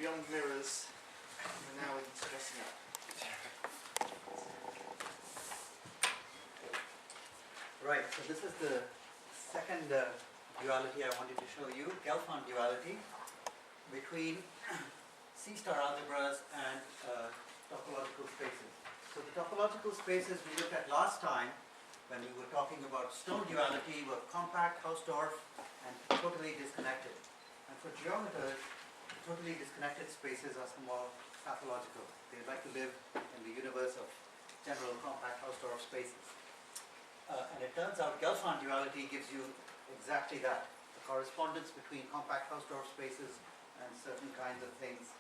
beyond mirrors, and now we're dressing up. Right, so this is the second duality I wanted to show you, Gelfand duality between C-star algebras and topological spaces. So the topological spaces we looked at last time when we were talking about stone duality were compact, Hausdorff, and totally disconnected. And for geometers, totally disconnected spaces are somewhat pathological. They like to live in the universe of general compact Hausdorff spaces. And it turns out Gelfand duality gives you exactly that, the correspondence between compact Hausdorff spaces and certain kinds of things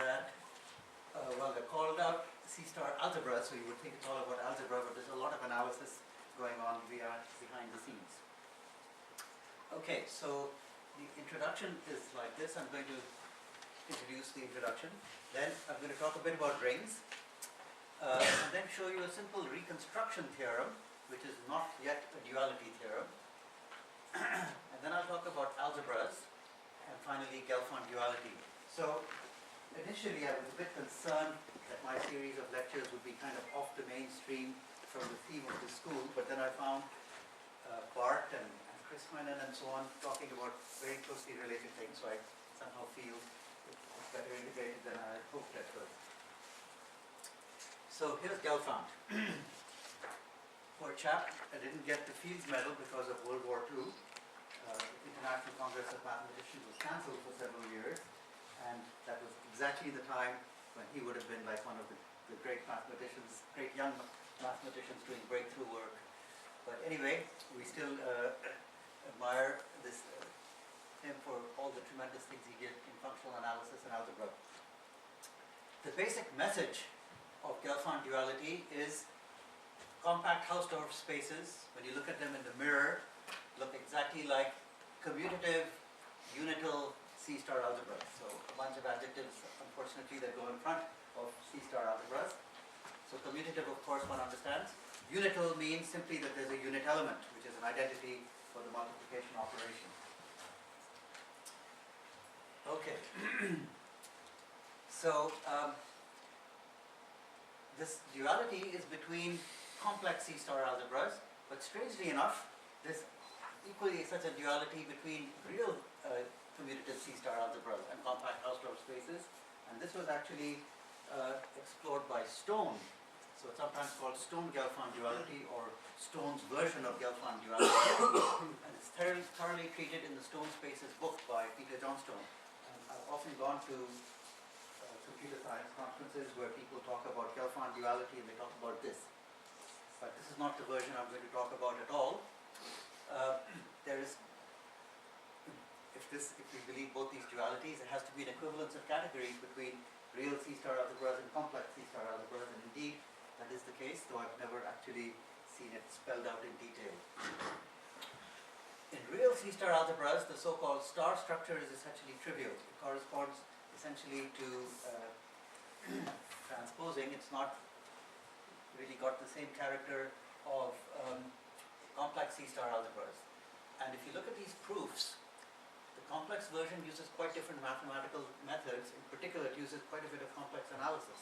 that, well, they're called out C-star algebras, so you would think it's all about algebra, but there's a lot of analysis going on behind the scenes. Okay, so the introduction is like this. I'm going to introduce the introduction. Then I'm going to talk a bit about rings, and then show you a simple reconstruction theorem, which is not yet a duality theorem. And then I'll talk about algebras, and finally Gelfand duality. So initially I was a bit concerned that my series of lectures would be kind of off the mainstream from the theme of the school, but then I found Bart and Chris Menon and so on talking about very closely related things, so I somehow feel it's better integrated than I had hoped at first. So here's Gelfand. Poor chap, I didn't get the Fields Medal because of World War II. The International Congress of Mathematicians was cancelled for several years, and that was exactly the time when he would have been like one of the great mathematicians, great young mathematicians doing breakthrough work. But anyway, we still admire him for all the tremendous things he did in functional analysis and algebra. The basic message of Gelfand duality is compact Hausdorff spaces, when you look at them in the mirror, look exactly like commutative, unital, C-star algebras. So a bunch of adjectives, unfortunately, that go in front of C-star algebras. So commutative, of course, one understands. Unital means simply that there's a unit element, which is an identity for the multiplication operation. Okay. So this duality is between complex C-star algebras, but strangely enough, there's equally such a duality between real commutative C-star algebras and compact Hausdorff spaces, and this was actually explored by Stone. So it's sometimes called Stone-Gelfand duality or Stone's version of Gelfand duality, and it's thoroughly treated in the Stone Spaces book by Peter Johnstone. And I've often gone to computer science conferences where people talk about Gelfand duality and they talk about this. But this is not the version I'm going to talk about at all. There is, if we believe both these dualities, it has to be an equivalence of categories between real C-star algebras and complex C-star algebras, and indeed that is the case, though I've never actually seen it spelled out in detail. In real C-star algebras, the so-called star structure is essentially trivial. It corresponds essentially to transposing. It's not really got the same character of complex C-star algebras. And if you look at these proofs, the complex version uses quite different mathematical methods. In particular, it uses quite a bit of complex analysis.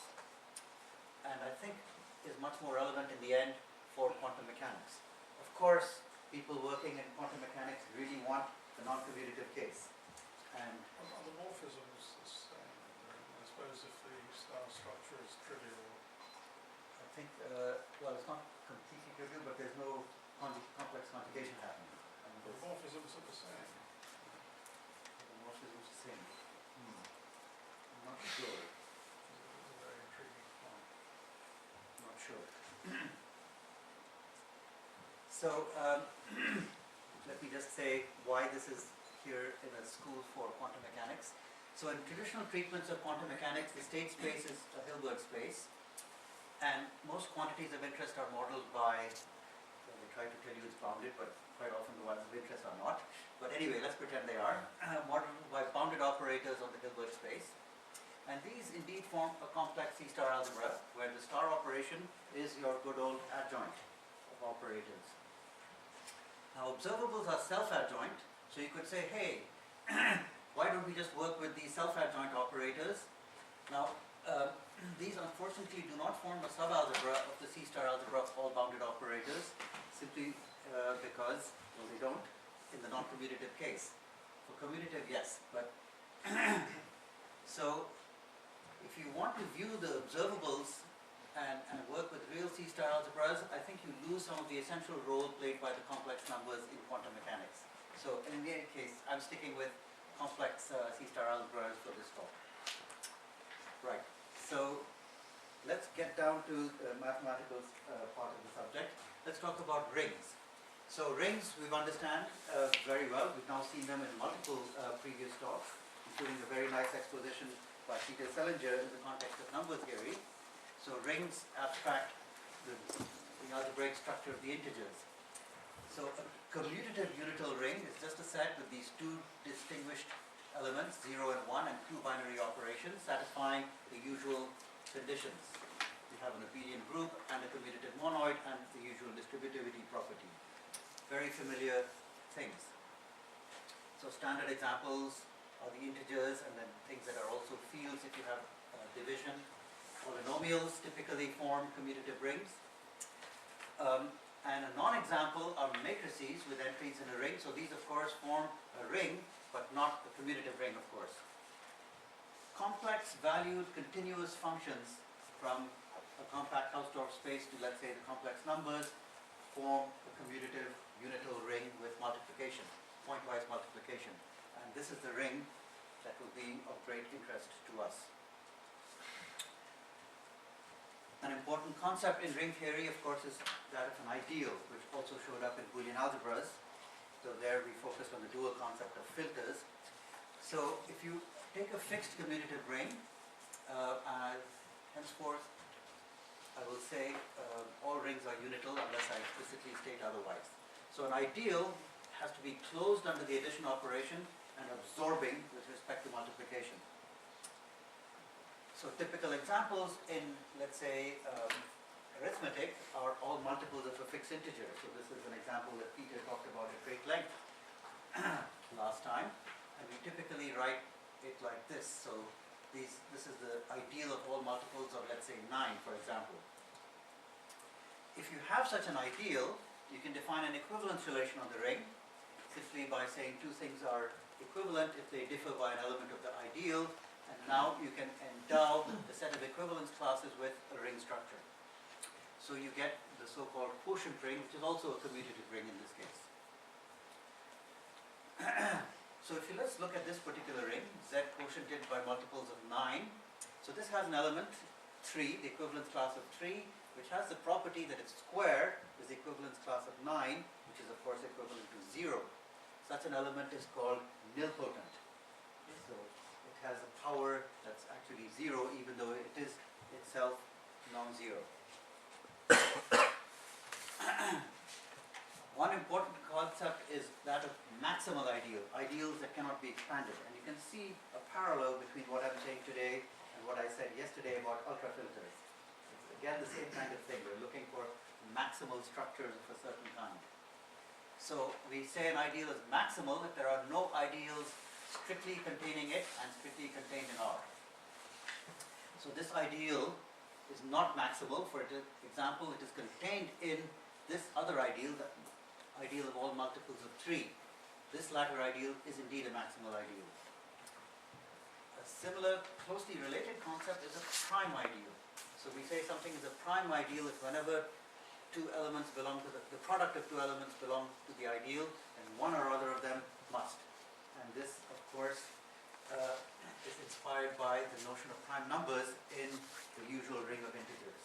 And I think is much more relevant in the end for quantum mechanics. Of course, people working in quantum mechanics really want the non-commutative case. And Are the morphisms the same? I suppose if the star structure is trivial. I think, well, it's not completely trivial, but there's no complex conjugation happening. And The morphisms are the same. the morphism is the same. I'm not sure. This is a very intriguing point. Not sure. So let me just say why this is here in a school for quantum mechanics. So in traditional treatments of quantum mechanics, the state space is a Hilbert space, and most quantities of interest are modeled by, well, they try to tell you it's bounded, but quite often the ones of interest are not. But anyway, let's pretend they are, modeled by bounded operators on the Hilbert space. And these indeed form a complex C-star algebra, where the star operation is your good old adjoint of operators. Now observables are self-adjoint, so you could say, hey, why don't we just work with these self-adjoint operators? Now, these unfortunately do not form a subalgebra of the C-star algebra of all bounded operators, simply because, well, they don't in the non-commutative case. For commutative, yes, but so if you want to view the observables and work with real C-star algebras, I think you lose some of the essential role played by the complex numbers in quantum mechanics. So in any case, I'm sticking with complex C-star algebras for this talk. Right, so let's get down to the mathematical part of the subject. Let's talk about rings. So rings we understand very well. We've now seen them in multiple previous talks, including a very nice exposition by Peter Selinger in the context of number theory. So rings abstract the algebraic structure of the integers. So a commutative unital ring is just a set with these two distinguished elements, 0 and 1, and two binary operations satisfying the usual conditions. We have an abelian group and a commutative monoid and the usual distributivity property. Very familiar things. So standard examples are the integers and then things that are also fields if you have division. Polynomials typically form commutative rings. And a non-example are matrices with entries in a ring. So these of course form a ring, but not a commutative ring, of course. Complex valued continuous functions from a compact Hausdorff space to, let's say, the complex numbers form a commutative unital ring with multiplication, pointwise multiplication. And this is the ring that will be of great interest to us. An important concept in ring theory, of course, is that of an ideal, which also showed up in Boolean algebras. So there we focused on the dual concept of filters. So if you take a fixed commutative ring, henceforth I will say all rings are unital unless I explicitly state otherwise. So an ideal has to be closed under the addition operation and absorbing with respect to multiplication. So typical examples in, let's say, arithmetic are all multiples of a fixed integer. So this is an example that Peter talked about at great length last time. And we typically write it like this. So this is the ideal of all multiples of, let's say, 9, for example. If you have such an ideal, you can define an equivalence relation on the ring simply by saying two things are equivalent if they differ by an element of the ideal. And now you can endow the set of equivalence classes with a ring structure. So you get the so-called quotient ring, which is also a commutative ring in this case. So if let's look at this particular ring, Z quotiented by multiples of 9. So this has an element, 3, the equivalence class of 3, which has the property that its square is the equivalence class of 9, which is of course equivalent to 0. Such an element is called nilpotent. So it has a power that's actually 0, even though it is itself non-zero. One important concept is that of maximal ideal, ideals that cannot be expanded. And you can see a parallel between what I'm saying today and what I said yesterday about ultrafilters. It's again the same kind of thing. We're looking for maximal structures of a certain kind. So we say an ideal is maximal if there are no ideals strictly containing it and strictly contained in R. So this ideal is not maximal. For example, it is contained in this other ideal, the ideal of all multiples of 3. This latter ideal is indeed a maximal ideal. A similar closely related concept is a prime ideal. So we say something is a prime ideal if whenever two elements belong to the product of two elements belong to the ideal, and one or other of them must. And this, of course, is inspired by the notion of prime numbers in the usual ring of integers.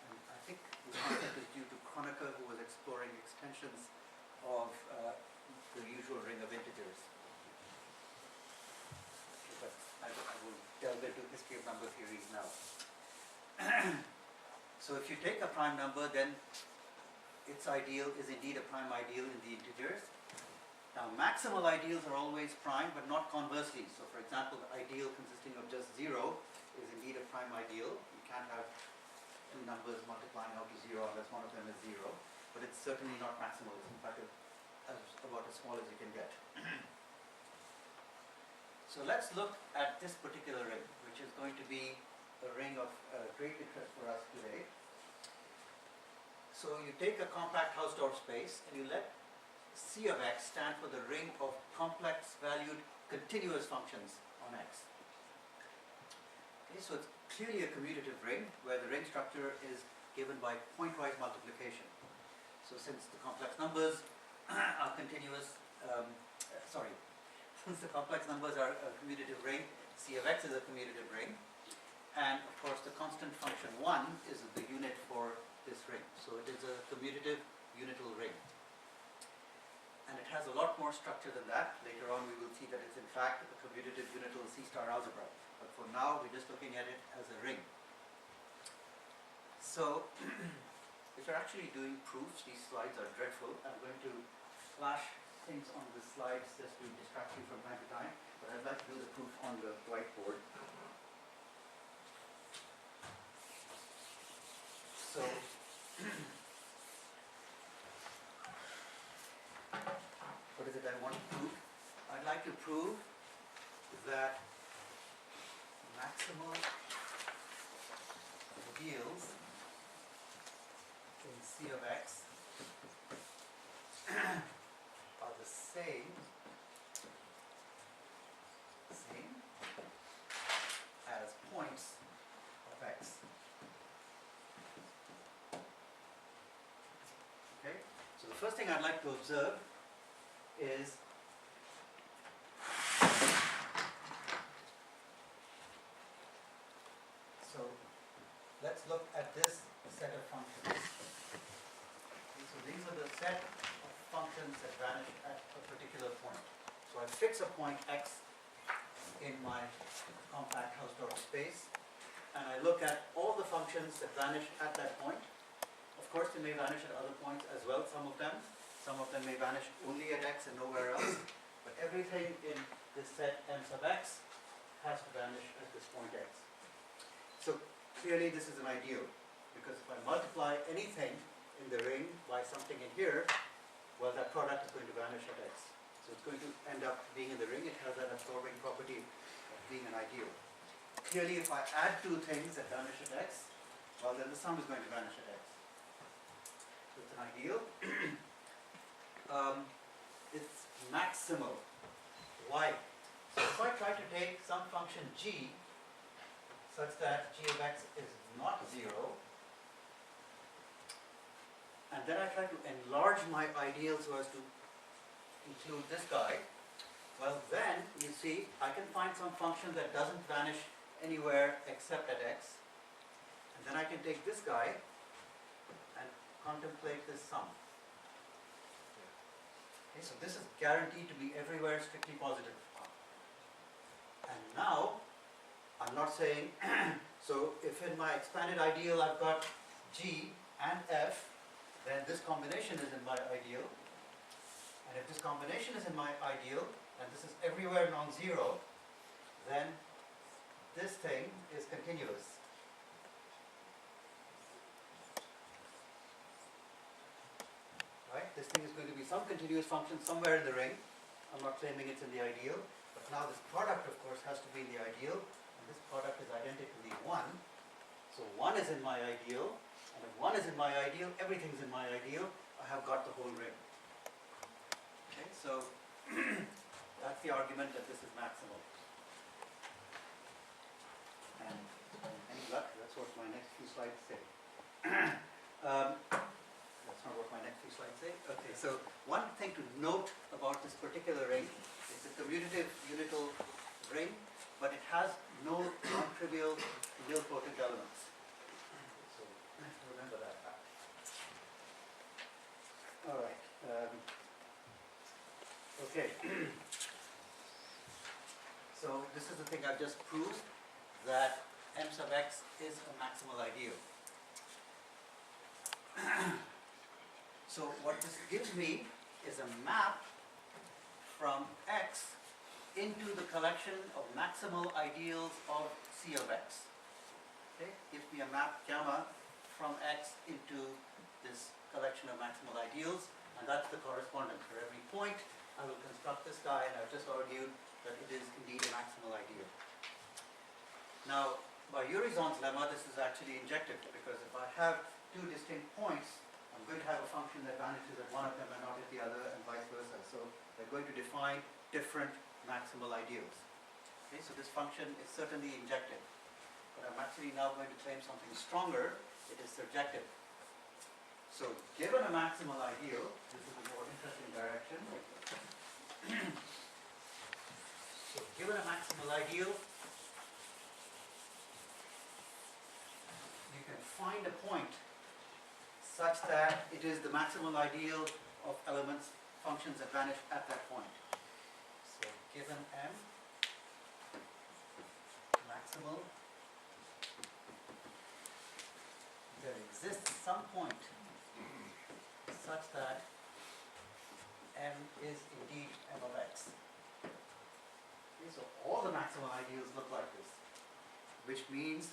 And I think the concept is due to Kronecker, who was exploring extensions of the usual ring of integers. But I will delve into history of number theories now. So if you take a prime number, then its ideal is indeed a prime ideal in the integers. Now maximal ideals are always prime, but not conversely. So for example, the ideal consisting of just 0 is indeed a prime ideal. You can't have two numbers multiplying out to 0 unless one of them is 0. But it's certainly not maximal. It's in fact about as small as you can get. So let's look at this particular ring, which is going to be a ring of great interest for us today. So you take a compact Hausdorff space and you let C of x stand for the ring of complex valued continuous functions on x. Okay, so it's clearly a commutative ring where the ring structure is given by pointwise multiplication. So since the complex numbers are continuous, since the complex numbers are a commutative ring, C of x is a commutative ring, and of course the constant function 1 is the unit for this ring. So it is a commutative unital ring. And it has a lot more structure than that. Later on we will see that it's in fact a commutative unital C-star algebra. But for now we're just looking at it as a ring. So if you're actually doing proofs, these slides are dreadful. I'm going to flash things on the slides just to distract you from time to time. But I'd like to do the proof on the whiteboard. So what is it I want to prove? I'd like to prove that maximal ideals in C of x are the same as points of x. Okay? So the first thing I'd like to observe is so let's look at this set of functions. Okay, so these are the set of functions that vanish at a particular point. So I fix a point x in my compact Hausdorff space, and I look at all the functions that vanish at that point. Of course, they may vanish at other points as well, some of them. Some of them may vanish only at x and nowhere else. But everything in this set m sub x has to vanish at this point x. So clearly this is an ideal, because if I multiply anything in the ring by something in here, well, that product is going to vanish at x. So it's going to end up being in the ring. It has that absorbing property of being an ideal. Clearly, if I add two things that vanish at x, well, then the sum is going to vanish at x. So it's an ideal. It's maximal. Why? So if I try to take some function g such that g of x is not 0, and then I try to enlarge my ideal so as to include this guy, well then, you see, I can find some function that doesn't vanish anywhere except at x, and then I can take this guy and contemplate this sum. Okay, so this is guaranteed to be everywhere strictly positive. And now, I'm not saying, so if in my expanded ideal I've got g and f, then this combination is in my ideal. And if this combination is in my ideal, and this is everywhere non-zero, then this thing is continuous. Right? This thing is going to be some continuous function somewhere in the ring. I'm not claiming it's in the ideal, but now this product, of course, has to be in the ideal, and this product is identically 1. So 1 is in my ideal, and if 1 is in my ideal, everything's in my ideal. I have got the whole ring. Okay, so that's the argument that this is maximal. And any luck, that's what my next few slides say. That's not what my next few slides say. Okay, so one thing to note about this particular ring, it's a commutative unital ring, but it has no non-trivial nilpotent elements. So remember that fact. All right. Okay. So this is the thing I've just proved, that m sub x is a maximal ideal. So what this gives me is a map from x into the collection of maximal ideals of C of x. Okay? Gives me a map gamma from x into this collection of maximal ideals, and that's the correspondence. For every point, I will construct this guy, and I've just argued that it is indeed a maximal ideal. Now, by Urysohn's lemma, this is actually injective, because if I have two distinct points, I'm going to have a function that vanishes at one of them and not at the other, and vice versa. So we're going to define different maximal ideals. Okay, so this function is certainly injective, but I'm actually now going to claim something stronger. It is surjective. So given a maximal ideal, this is a more interesting direction. So given a maximal ideal, you can find a point such that it is the maximal ideal of elements, functions that vanish at that point. So given M, maximal, there exists some point such that M is indeed M of X. Okay, so all the maximal ideals look like this, which means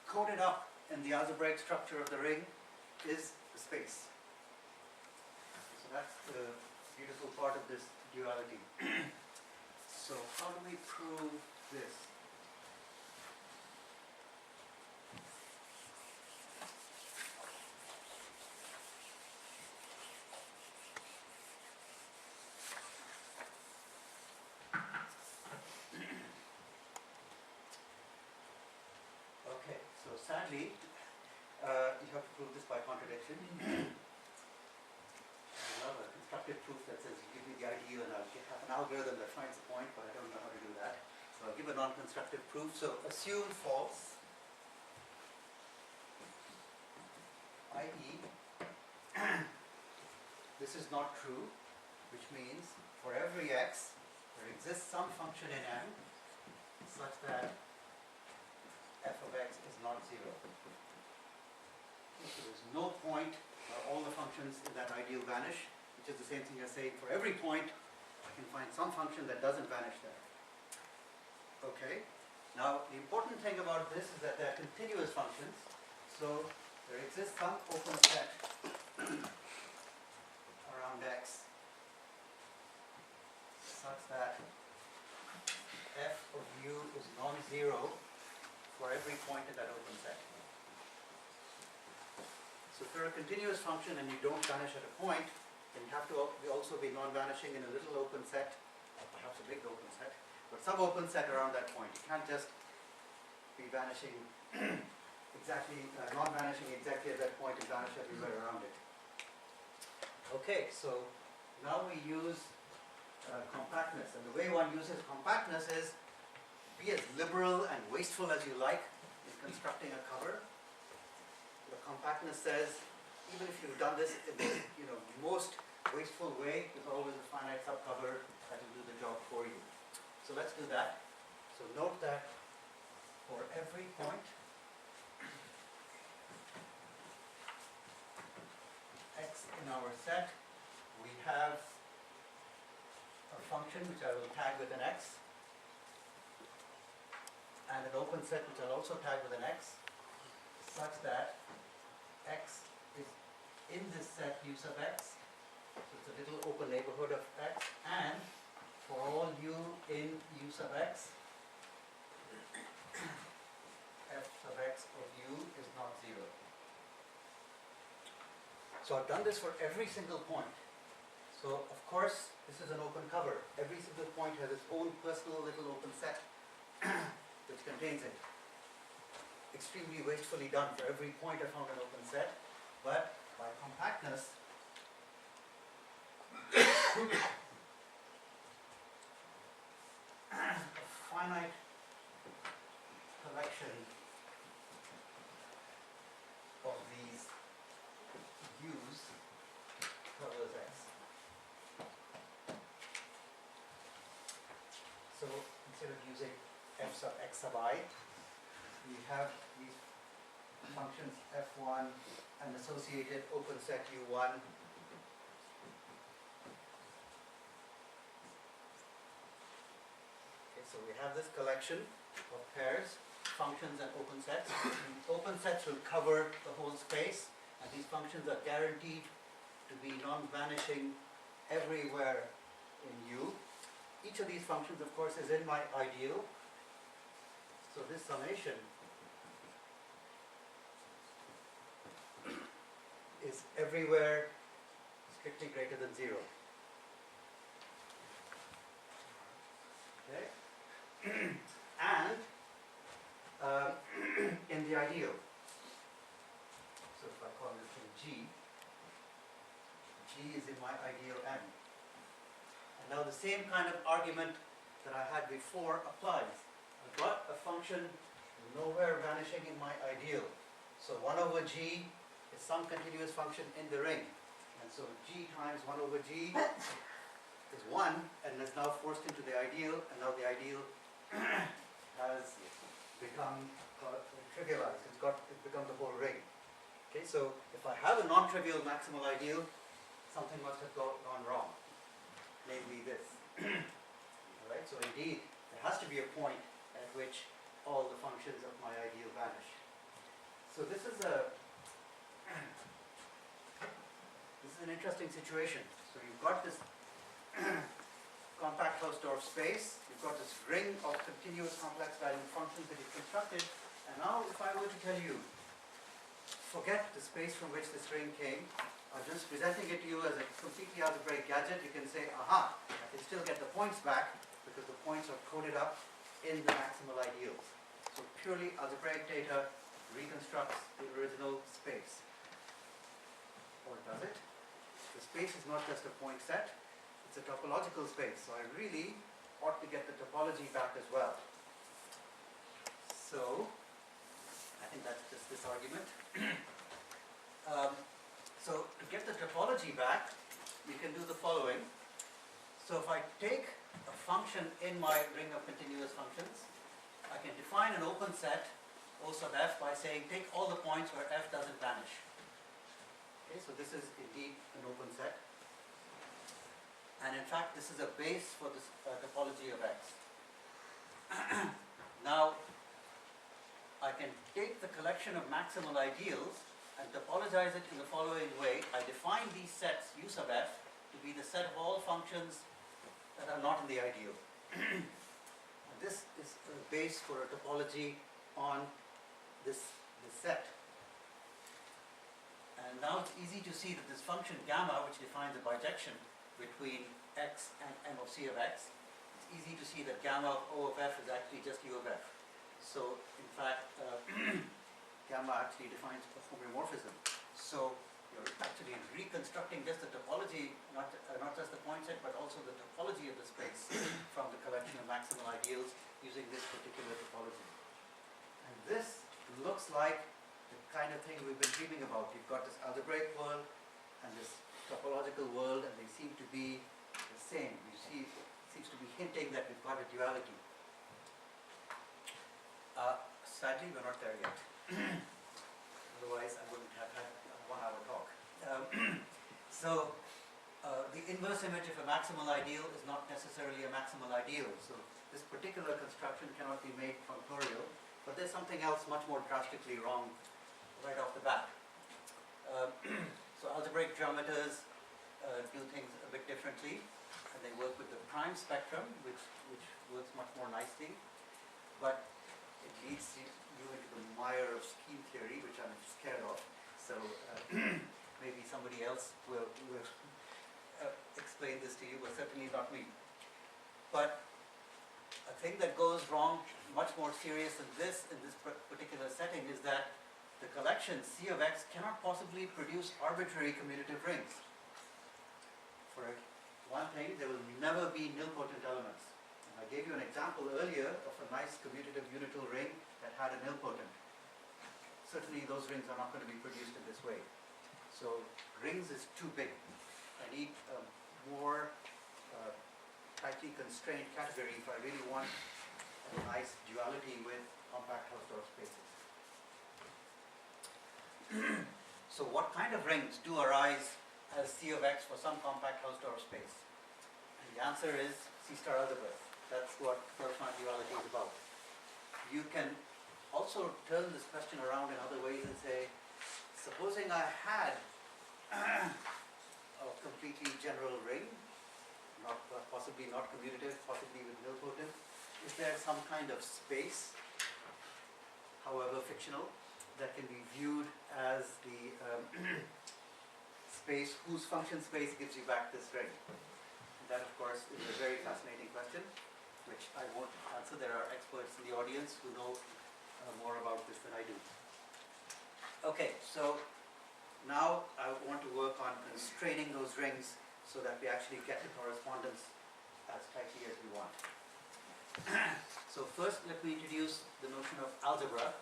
coded up in the algebraic structure of the ring is the space. So that's the beautiful part of this duality. So how do we prove this? Okay, so sadly, you have to prove this by contradiction. I love a constructive proof that says you give me the ideal and I'll have an algorithm that finds the point, but I don't know how to do that. So I'll give a non-constructive proof. So assume false, i.e. this is not true, which means for every x, there exists some function in M such that f of x is not zero. So there's no point where all the functions in that ideal vanish, which is the same thing as saying for every point I can find some function that doesn't vanish there. Okay, now the important thing about this is that they're continuous functions, so there exists some open set around x such that f of u is non-zero for every point in that open set. So if you're a continuous function and you don't vanish at a point, then you have to also be non-vanishing in a little open set, or perhaps a big open set, but some open set around that point. You can't just be vanishing exactly, non-vanishing exactly at that point and vanish everywhere around it. Okay, so now we use compactness, and the way one uses compactness is be as liberal and wasteful as you like in constructing a cover. The compactness says, even if you've done this in the most wasteful way, there's always a finite subcover that will do the job for you. So let's do that. So note that for every point x in our set, we have a function which I will tag with an x, and an open set which I'll also tag with an x, such that x is in this set u sub x, so it's a little open neighborhood of x, and for all u in u sub x, f sub x of u is not zero. So I've done this for every single point. So of course this is an open cover. Every single point has its own personal little open set which contains it. Extremely wastefully done. For every point I found an open set, but by compactness a finite collection of these u's covers x. So instead of using f sub x sub I, we have these functions f1 and associated open set u1. Okay, so we have this collection of pairs, functions and open sets. Open sets will cover the whole space, and these functions are guaranteed to be non-vanishing everywhere in U. each of these functions, of course, is in my ideal. So this summation is everywhere strictly greater than 0. Okay? And in the ideal. So if I call this thing G, G is in my ideal N. And now the same kind of argument that I had before applies. I've got a function nowhere vanishing in my ideal. So 1 over G is some continuous function in the ring. And so G times 1 over G is 1 and is now forced into the ideal, and now the ideal has become trivialized. It becomes a whole ring. Okay, so if I have a non-trivial maximal ideal, something must have gone wrong, namely this. Alright, so indeed, there has to be a point at which all the functions of my ideal vanish. So this is an interesting situation. So you've got this compact Hausdorff space, you've got this ring of continuous complex valued functions that you've constructed, and now if I were to tell you, forget the space from which this ring came, I'm just presenting it to you as a completely algebraic gadget, you can say, aha, I can still get the points back because the points are coded up in the maximal ideals. So purely algebraic data reconstructs the original space. Or does it? The space is not just a point set, it's a topological space, so I really ought to get the topology back as well. So, I think that's just this argument. So, to get the topology back, you can do the following. So, if I take a function in my ring of continuous functions, I can define an open set, O sub f, by saying take all the points where f doesn't vanish. Okay, so this is indeed an open set. And in fact, this is a base for this topology of x. Now, I can take the collection of maximal ideals and topologize it in the following way. I define these sets U sub f to be the set of all functions that are not in the ideal. And this is a base for a topology on this set. And now it's easy to see that this function gamma, which defines a bijection between x and m of c of x, it's easy to see that gamma of O of f is actually just U of f. So, in fact, gamma actually defines a homeomorphism. So, you're actually reconstructing just the topology, not just the point set, but also the topology of the space from the collection of maximal ideals using this particular topology. And this looks like the kind of thing we've been dreaming about. You've got this algebraic world and this topological world, and they seem to be the same. You see, it seems to be hinting that we've got a duality. Sadly, we're not there yet. Otherwise, I wouldn't have had a 1-hour talk. The inverse image of a maximal ideal is not necessarily a maximal ideal. So this particular construction cannot be made functorial, but there's something else much more drastically wrong right off the bat. So algebraic geometers do things a bit differently, and they work with the prime spectrum, which works much more nicely, but it leads you into the mire of scheme theory, which I'm scared of. So maybe somebody else will explain this to you, but certainly not me. But a thing that goes wrong, much more serious than this in this particular setting, is that the collection C of x cannot possibly produce arbitrary commutative rings. For one thing, there will never be nilpotent elements. And I gave you an example earlier of a nice commutative unital ring that had a nilpotent. Certainly those rings are not going to be produced in this way. So rings is too big. I need a more tightly constrained category if I really want a nice duality with compact Hausdorff spaces. So what kind of rings do arise as C of x for some compact Hausdorff space? And the answer is C star algebras. That's what Gelfand duality is about. You can also turn this question around in other ways and say, supposing I had a completely general ring, possibly not commutative, possibly with nilpotent? Is there some kind of space, however fictional, that can be viewed as the space whose function space gives you back this ring? And that, of course, is a very fascinating question, which I won't answer. There are experts in the audience who know more about this than I do. Okay, so now I want to work on constraining those rings so that we actually get the correspondence as tightly as we want. So first, let me introduce the notion of algebra.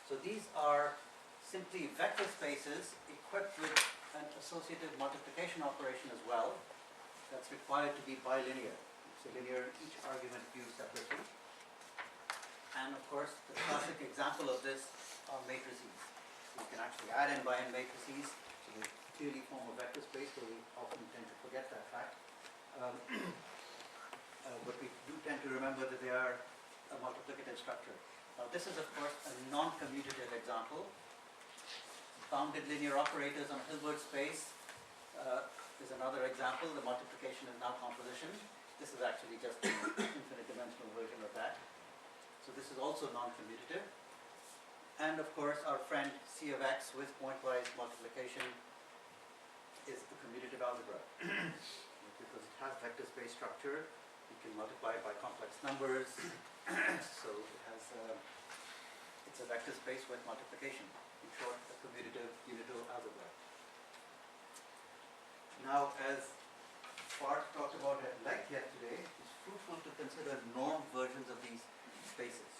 So these are simply vector spaces equipped with an associative multiplication operation as well that's required to be bilinear. So linear, each argument viewed separately. And of course, the classic example of this are matrices. You can actually add n by n matrices, so they clearly form a vector space, so we often tend to forget that fact. But we do tend to remember that they are a multiplicative structure. Now this is of course a non-commutative example. Bounded linear operators on a Hilbert space is another example. The multiplication is now composition. This is actually just an infinite dimensional version of that. So this is also non-commutative. And of course our friend C of x with pointwise multiplication is the commutative algebra. Because it has vector space structure, you can multiply it by complex numbers. So it has it's a vector space with multiplication. In short, a commutative unital algebra. Now, as Bart talked about at length yet today, it's fruitful to consider norm versions of these spaces.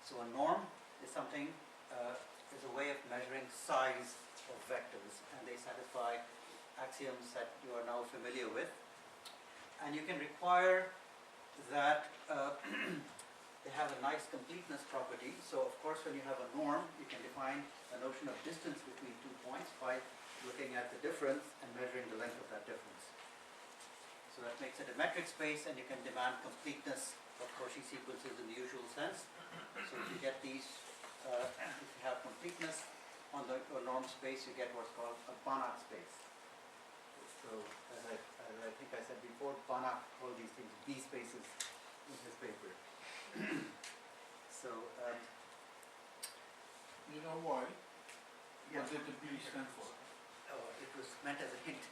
So a norm is something, is a way of measuring size of vectors, and they satisfy axioms that you are now familiar with. And you can require that they have a nice completeness property. So of course when you have a norm, you can define a notion of distance between 2 points by looking at the difference and measuring the length of that difference. So that makes it a metric space, and you can demand completeness of Cauchy sequences in the usual sense. So if you get these, if you have completeness on the norm space, you get what's called a Banach space. So as I think I said before, Banach called these things B spaces in his paper. So You know why? yeah. What did the B stand for? Oh, it was meant as a hint.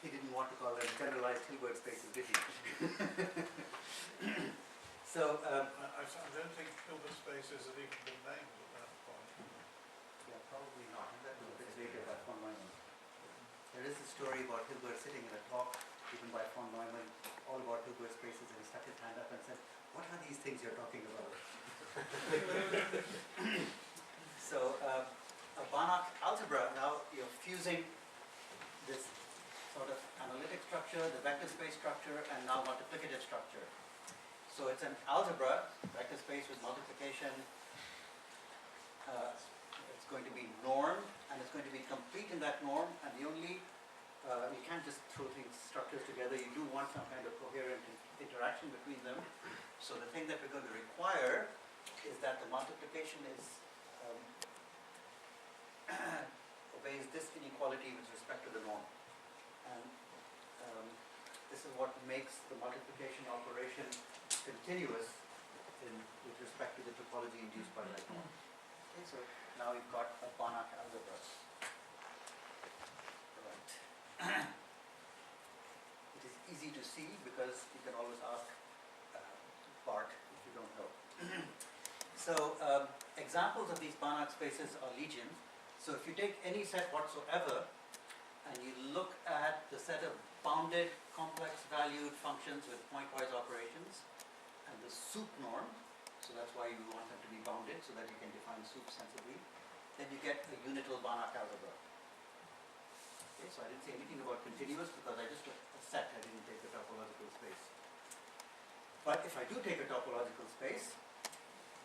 He didn't want to call them generalized Hilbert spaces, did he? So I don't think Hilbert spaces had even been named at that point. yeah, probably not. That was a bit later by von Neumann. There is a story about Hilbert sitting in a talk given by von Neumann, all about Hilbert spaces, and he stuck his hand up and said, "What are these things you're talking about?" So a Banach algebra, now you're fusing this sort of analytic structure, the vector space structure, and now multiplicative structure. So it's an algebra, vector space with multiplication. It's going to be normed, and it's going to be complete in that norm, and the only you can't just throw things, structures together. You do want some kind of coherent interaction between them. So the thing that we're going to require is that the multiplication is obeys this inequality with respect to the norm. And this is what makes the multiplication operation continuous with respect to the topology induced by that norm. Okay, so now we've got a Banach algebra. Right. It is easy to see because you can always ask Bart if you don't know. So examples of these Banach spaces are legion. So if you take any set whatsoever and you look at the set of bounded complex valued functions with pointwise operations and the soup norm, so that's why you want them to be bounded so that you can define soup sensibly, then you get a unital Banach algebra. Okay, so I didn't say anything about continuous because I just took a set, I didn't take a topological space. But if I do take a topological space,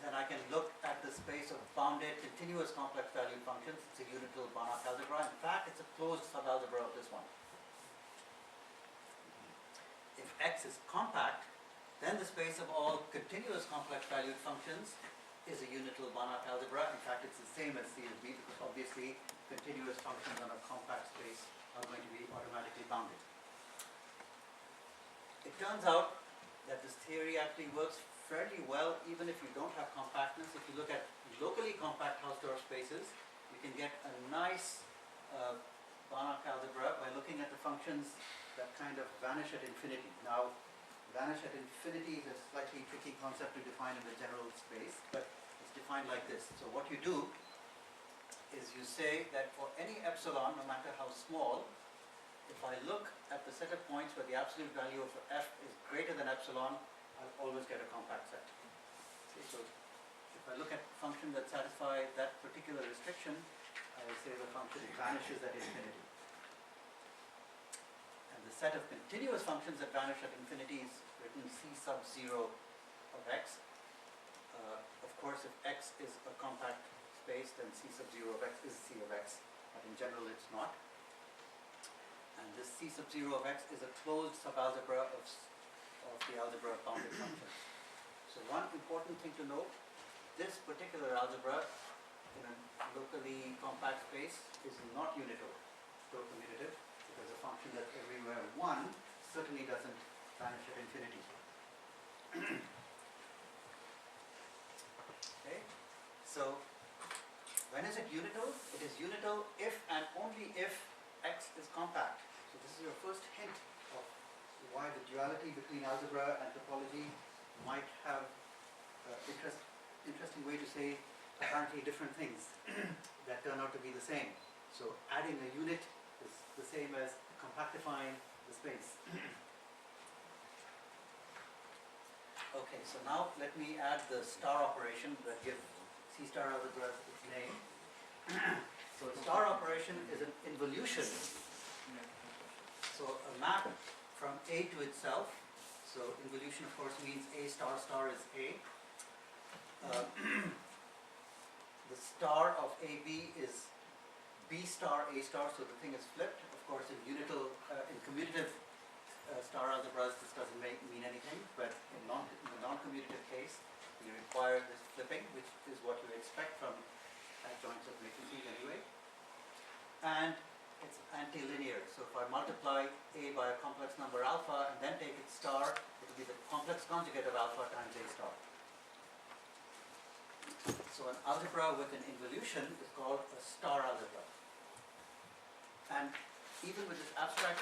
then I can look at the space of bounded continuous complex valued functions. It's a unital Banach algebra. In fact, it's a closed subalgebra of this one. If X is compact, then the space of all continuous complex valued functions is a unital Banach algebra. In fact, it's the same as C of B because obviously continuous functions on a compact space are going to be automatically bounded. It turns out that this theory actually works fairly well even if you don't have compactness. If you look at locally compact Hausdorff spaces, you can get a nice Banach algebra by looking at the functions that kind of vanish at infinity. Now, vanish at infinity is a slightly tricky concept to define in the general space, but it's defined like this. So what you do is you say that for any epsilon, no matter how small, if I look at the set of points where the absolute value of f is greater than epsilon, I'll always get a compact set. Okay, so if I look at functions that satisfy that particular restriction, I will say the function vanishes at infinity. And the set of continuous functions that vanish at infinity is written C sub 0 of x. Of course, if x is a compact space, then C sub 0 of x is C of x, but in general it's not. And this C sub 0 of x is a closed subalgebra of the algebra of bounded functions. So one important thing to note, this particular algebra in a locally compact space is not unital, so commutative, because a function that's everywhere 1 certainly doesn't vanish at infinity. Okay, so when is it unital? It is unital if and only if x is compact. So this is your first hint of why the duality between algebra and topology might have interesting way to say apparently different things that turn out to be the same. So adding a unit is the same as compactifying the space. Okay, so now let me add the star operation that gives C star algebra its name. So star operation is an involution. So a map from A to itself. So involution of course means A star star is A. The star of AB is B star A star, so the thing is flipped. Of course in unital, in commutative star algebras this doesn't mean anything, but in the non-commutative case you require this flipping, which is what you expect from adjoints of matrices anyway. And it's antilinear, so if I multiply A by a complex number alpha and then take its star, it will be the complex conjugate of alpha times A star. So an algebra with an involution is called a star algebra. And even with this abstract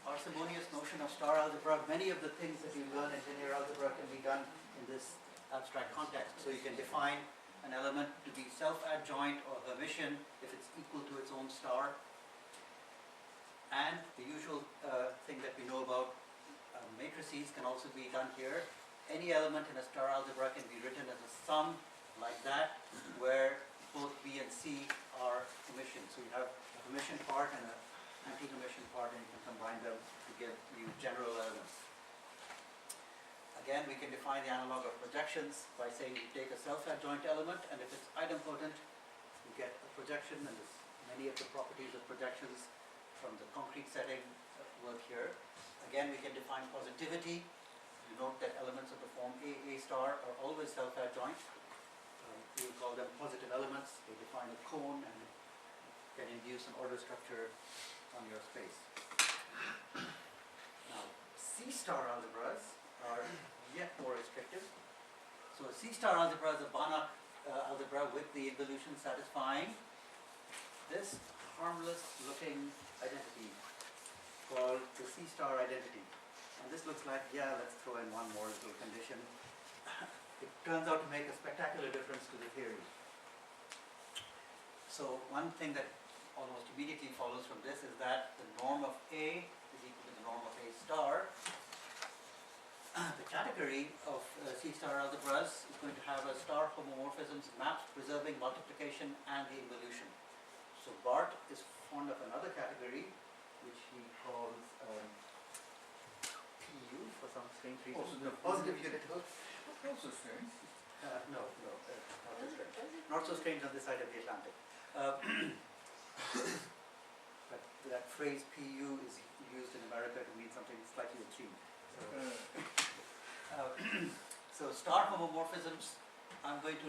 parsimonious notion of star algebra, many of the things that you learn in linear algebra can be done in this abstract context. So you can define an element to be self-adjoint or Hermitian if it's equal to its own star. And the usual thing that we know about matrices can also be done here. Any element in a star algebra can be written as a sum like that, where both B and C are Hermitian. So you have a Hermitian part and an anti-Hermitian part, and you can combine them to give you general elements. Again, we can define the analog of projections by saying you take a self-adjoint element, and if it's idempotent, you get a projection, and many of the properties of projections from the concrete setting work here. Again, we can define positivity. You note that elements of the form A star are always self-adjoint. We will call them positive elements. They define a cone and can induce an order structure on your space. Now, C star algebras are yet more restrictive. So a C star algebra is a Banach algebra with the involution satisfying this harmless looking identity called the C star identity. And this looks like, yeah, let's throw in one more little condition. It turns out to make a spectacular difference to the theory. So one thing that almost immediately follows from this is that the norm of A is equal to the norm of A star. The category of C star algebras is going to have a star homomorphisms maps preserving multiplication and the involution. So Barth is fond of another category which he calls PU for some strange reason. Positive unital. Not so strange. No, not so strange. Not so strange on this side of the Atlantic. But that phrase PU is used in America to mean something slightly extreme. So star homomorphisms, I'm going to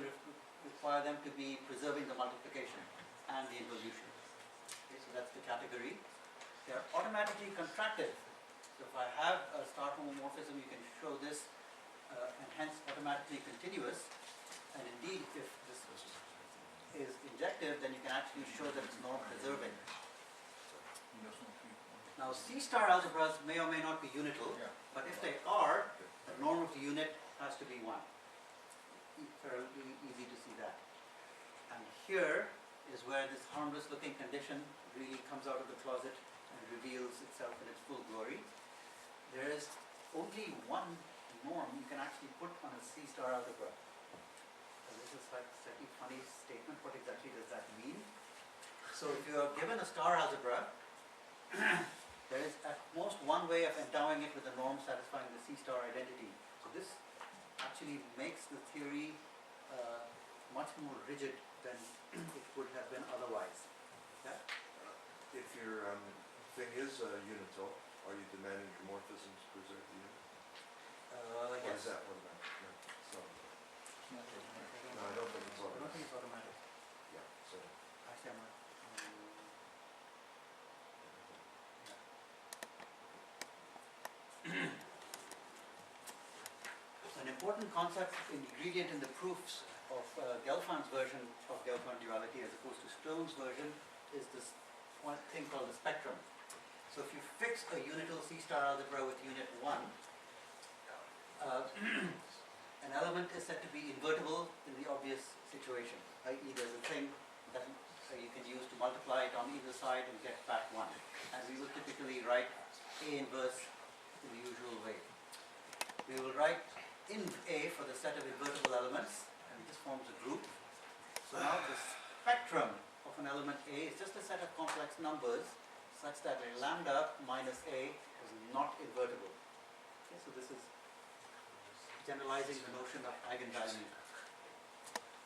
require them to be preserving the multiplication. and the involution. Okay, so that's the category. They are automatically contracted. So if I have a star homomorphism, you can show this and hence automatically continuous. And indeed, if this is injective, then you can actually show that it's norm preserving. Now, C star algebras may or may not be unital, but if they are, the norm of the unit has to be 1. Fairly easy to see that. And here is where this harmless looking condition really comes out of the closet and reveals itself in its full glory. There is only one norm you can actually put on a C star algebra. And this is like a slightly funny statement. What exactly does that mean? So if you are given a star algebra, there is at most one way of endowing it with a norm satisfying the C star identity. So this actually makes the theory much more rigid than it would have been otherwise. Yeah? If your thing is unital, are you demanding dimorphisms preserve the unit? What Yes. is that one about? No, it's not. No, I don't think it's I don't think automatic. it's automatic. Yeah, so. Actually, I'm not. An important concept ingredient in the proofs of Gelfand's version of Gelfand duality as opposed to Stone's version is this one thing called the spectrum. So if you fix a unital C star algebra with unit 1, an element is said to be invertible in the obvious situation, i.e. there's a thing that you can use to multiply it on either side and get back 1. And we will typically write A inverse in the usual way. We will write inv A for the set of invertible elements, and this forms a group. So now the spectrum of an element A is just a set of complex numbers such that a lambda minus A is not invertible. Okay, so this is generalizing the notion of eigenvalue.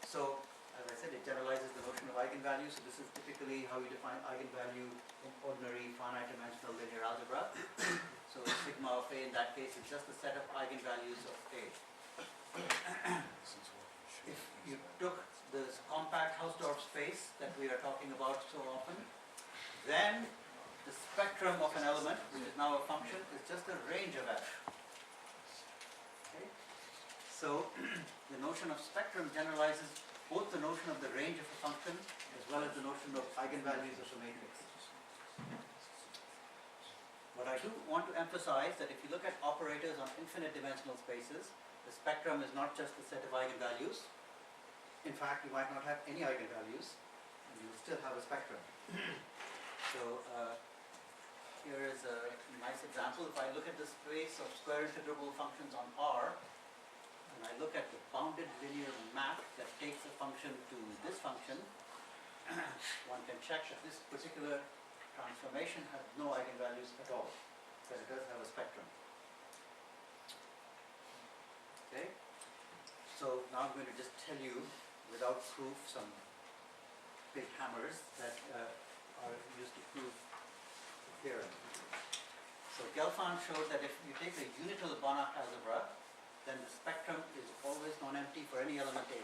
So, as I said, it generalizes the notion of eigenvalue. So this is typically how you define eigenvalue in ordinary finite dimensional linear algebra. So sigma of A in that case is just a set of eigenvalues of A. If you took this compact Hausdorff space that we are talking about so often, then the spectrum of an element, which is now a function, is just a range of F. Okay? So the notion of spectrum generalizes both the notion of the range of a function as well as the notion of eigenvalues of the matrix. What I do want to emphasize that if you look at operators on infinite dimensional spaces, the spectrum is not just a set of eigenvalues. In fact, you might not have any eigenvalues, and you will still have a spectrum. So here is a nice example. If I look at the space of square integrable functions on R, and I look at the bounded linear map that takes a function to this function, one can check that this particular transformation has no eigenvalues at all, but it does have a spectrum. Okay? So now I'm going to just tell you, without proof, some big hammers that are used to prove the theorem. So Gelfand showed that if you take a unital Banach algebra, then the spectrum is always non-empty for any element A.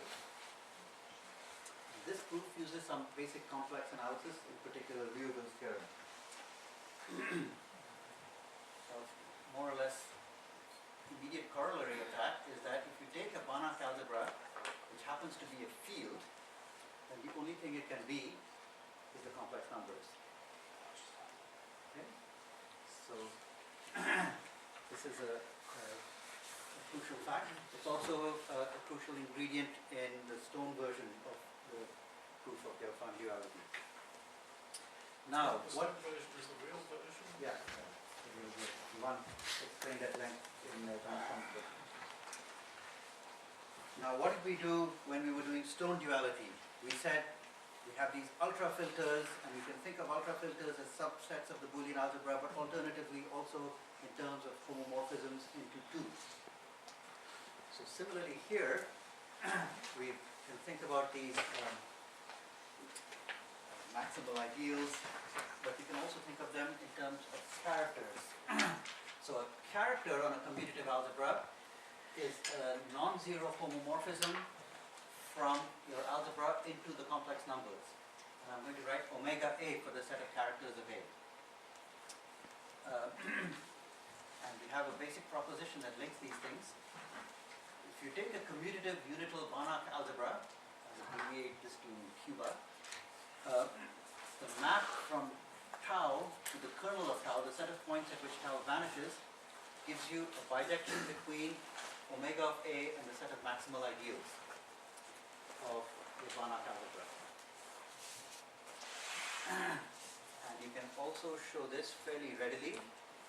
This proof uses some basic complex analysis, in particular Liouville's theorem. So more or less, immediate corollary of that is that if you take a Banach algebra, which happens to be a field, then the only thing it can be is the complex numbers. Okay? So this is a crucial fact. It's also a crucial ingredient in the Stone version of the proof of Gelfand duality. Now, The what? second version is the real version? Yeah. We want to explain that length in time. Now, what did we do when we were doing Stone duality? We said we have these ultra filters, and we can think of ultra filters as subsets of the Boolean algebra, but alternatively also in terms of homomorphisms into 2. So similarly here, we can think about these maximal ideals, but we can also think of them in terms of characters. So a character on a commutative algebra is a non-zero homomorphism from your algebra into the complex numbers. and I'm going to write omega A for the set of characters of A. And we have a basic proposition that links these things. If you take a commutative unital Banach algebra, I'll abbreviate this to Cuba, the map from tau to the kernel of tau, the set of points at which tau vanishes, gives you a bijection between omega of A and the set of maximal ideals of the Banach algebra. And you can also show this fairly readily.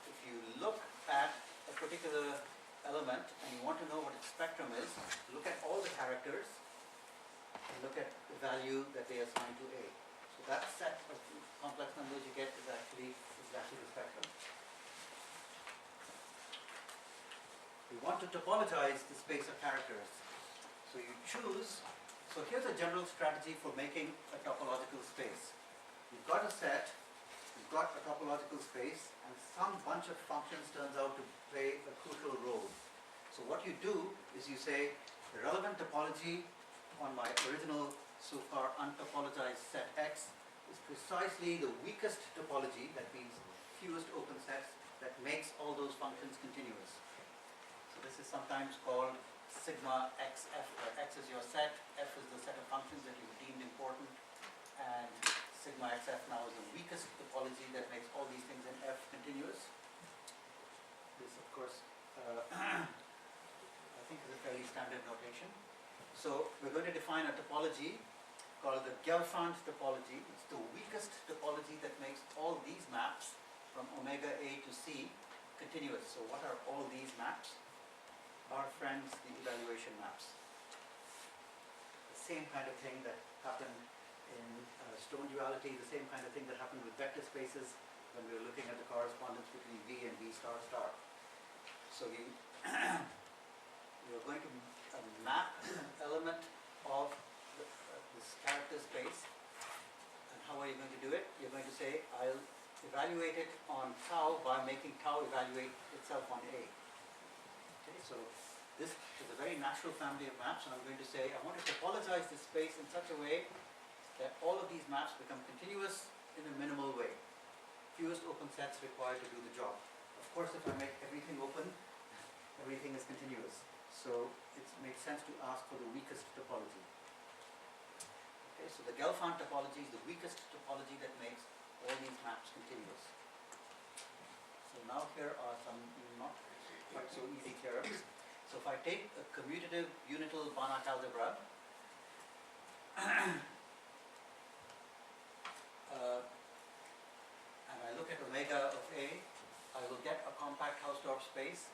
If you look at a particular element and you want to know what its spectrum is, look at all the characters and look at the value that they assign to A. So that set of complex numbers you get is actually exactly the spectrum. We want to topologize the space of characters. So you choose, so here's a general strategy for making a topological space. You've got a set, you've got a topological space, and some bunch of functions turns out to play a crucial role. So what you do is you say, the relevant topology on my original so far untopologized set X is precisely the weakest topology, that means fewest open sets, that makes all those functions continuous. So this is sometimes called sigma xf, where X is your set, F is the set of functions that you've deemed important, and sigma xf now is the weakest topology that makes all these things in F continuous. This, of course, I think is a fairly standard notation. So we're going to define a topology called the Gelfand topology. It's the weakest topology that makes all these maps from omega A to C continuous. So what are all these maps? Our friends, the evaluation maps. The same kind of thing that happened in stone duality, the same kind of thing that happened with vector spaces when we were looking at the correspondence between V and V star star. So you're going to map an element of this character space, and how are you going to do it? You're going to say, I'll evaluate it on tau by making tau evaluate itself on A. Okay, so this is a very natural family of maps, and I'm going to say, I want to topologize this space in such a way that all of these maps become continuous in a minimal way. Fewest open sets required to do the job. Of course, if I make everything open, everything is continuous. So it makes sense to ask for the weakest topology. Okay, so the Gelfand topology is the weakest topology that makes all these maps continuous. So now here are some not quite so easy theorems. So if I take a commutative unital Banach algebra, and I look at omega of A, I will get a compact Hausdorff space,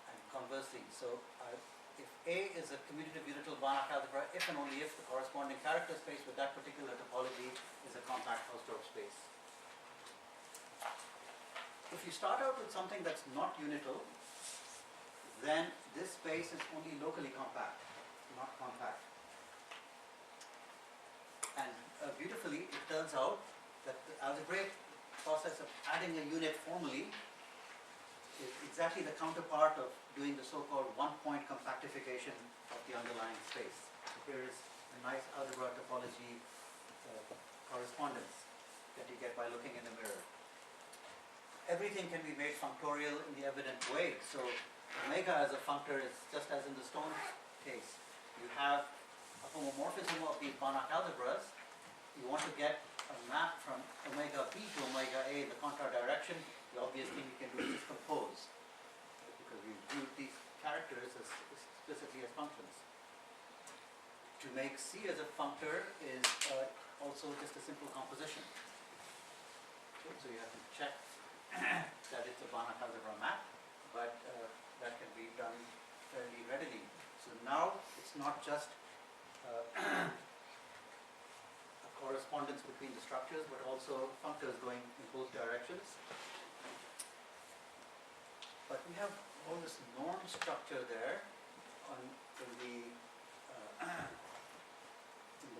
and conversely. So if A is a commutative unital Banach algebra, if and only if the corresponding character space with that particular topology is a compact Hausdorff space. If you start out with something that's not unital, then this space is only locally compact, not compact. And beautifully, it turns out that the algebraic process of adding a unit formally is exactly the counterpart of doing the so-called one-point compactification of the underlying space. Here is a nice algebra topology correspondence that you get by looking in the mirror. Everything can be made functorial in the evident way. So omega as a functor is just as in the stone case. You have a homomorphism of these Banach algebras. You want to get a map from omega B to omega A in the contrar direction. The obvious thing you can do is compose, because we view these characters as explicitly as functions. To make C as a functor is also just a simple composition. Okay, so you have to check that it's a Banach algebra map, but that can be done fairly readily. So now it's not just a correspondence between the structures, but also functors going in both directions. But we have all this norm structure there in the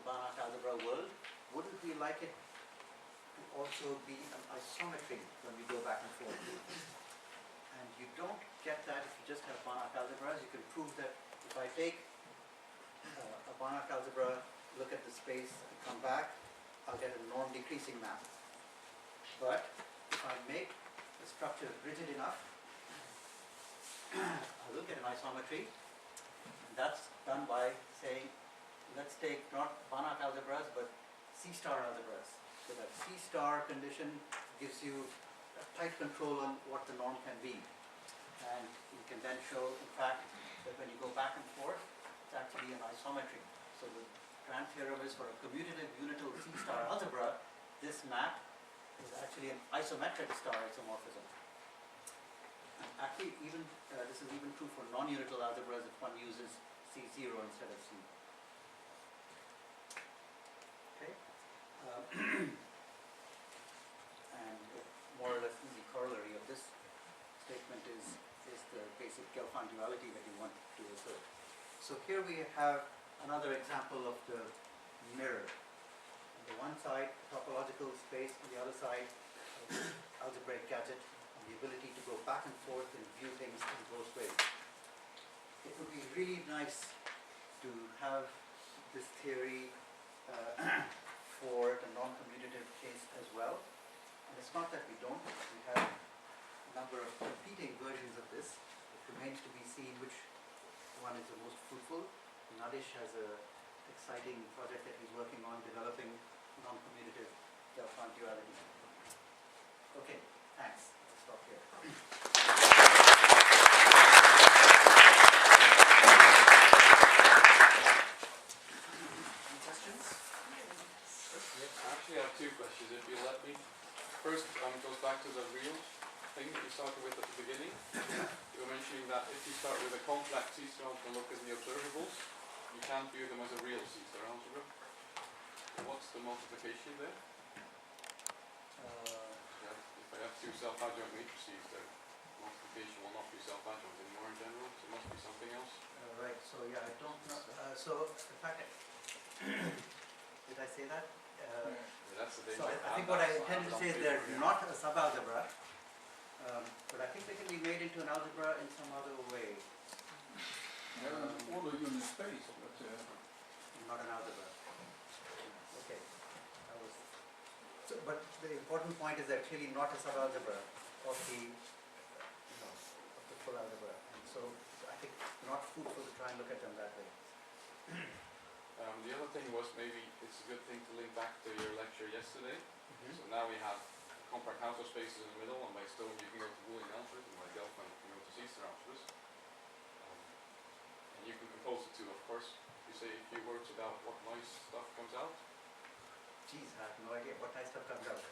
Banach algebra world. Wouldn't we like it to also be an isometry when we go back and forth? And you don't get that if you just have Banach algebras. You can prove that if I take a Banach algebra, look at the space, and come back, I'll get a norm decreasing map. But if I make the structure rigid enough, I will get an isometry. And that's done by saying, let's take not Banach algebras, but C-star algebras. So that C-star condition gives you a tight control on what the norm can be. And you can then show, in fact, that when you go back and forth, it's actually an isometry. So the Grant theorem is for a commutative unital C-star algebra, this map is actually an isometric star isomorphism. And actually, even this is even true for non-unital algebras if one uses C0 instead of C. Okay. And more or less easy corollary of this statement is the basic Gelfand duality that you want to assert. So here we have another example of the mirror. On the one side, topological space, on the other side, algebraic gadget, and the ability to go back and forth and view things in both ways. It would be really nice to have this theory for the non-commutative case as well. And it's not that we don't. We have a number of competing versions of this. It remains to be seen which one is the most fruitful. Nadish has an exciting project that he's working on developing non-commutative Gelfand duality. Okay, thanks. I'll stop here. Any questions? Actually, I have two questions, if you let me. First, goes back to the real thing that you started with at the beginning. You were mentioning that if you start with a complex C-star and look at the observables, you can't view them as a real C-star algebra. What's the multiplication there? If I have two self-adjoint matrices, their multiplication will not be self-adjoint anymore in general, so it must be something else. Right, so yeah, I don't know. So, in fact, did I say that? Yeah, that's the So danger. I think what I intended to say is they're not a subalgebra, but I think they can be made into an algebra in some other way. All the unit space, but Not an algebra. Okay. But the important point is they're clearly not a subalgebra of the, of the full algebra. And so I think it's not fruitful to try and look at them that way. The other thing was maybe it's a good thing to link back to your lecture yesterday. So now we have compact Hausdorff spaces in the middle, and by Stone you can go to Boolean algebras, and by Gelfand you can go to C-star algebras. And you can compose the two, of course. You say a few words about what nice stuff comes out. Geez, I have no idea what nice stuff comes out.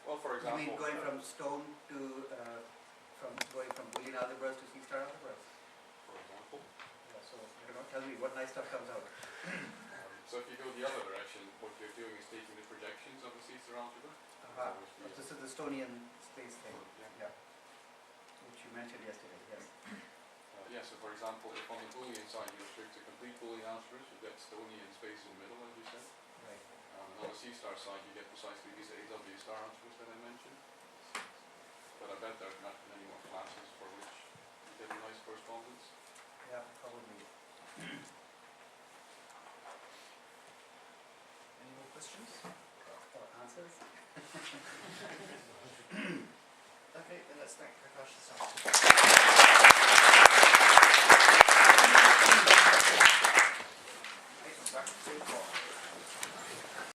Well, for You example, mean going from Stone to, going from Boolean algebras to C-star algebras? for example. Yeah, so tell me what nice stuff comes out. So if you go the other direction, what you're doing is taking the projections of a C-star algebra. This is the Stonian space thing, Yeah. which you mentioned yesterday, yes. Yeah, so for example, if on the Boolean side you restrict to complete Boolean algebras, you get Stonian space in the middle, as you said. Right. And on the C-star side, you get precisely these AW star algebras that I mentioned. But I bet there are not many more classes for which you get a nice correspondence. Yeah, probably. Any more questions? Or answers? Okay, then let's thank Prakash this afternoon.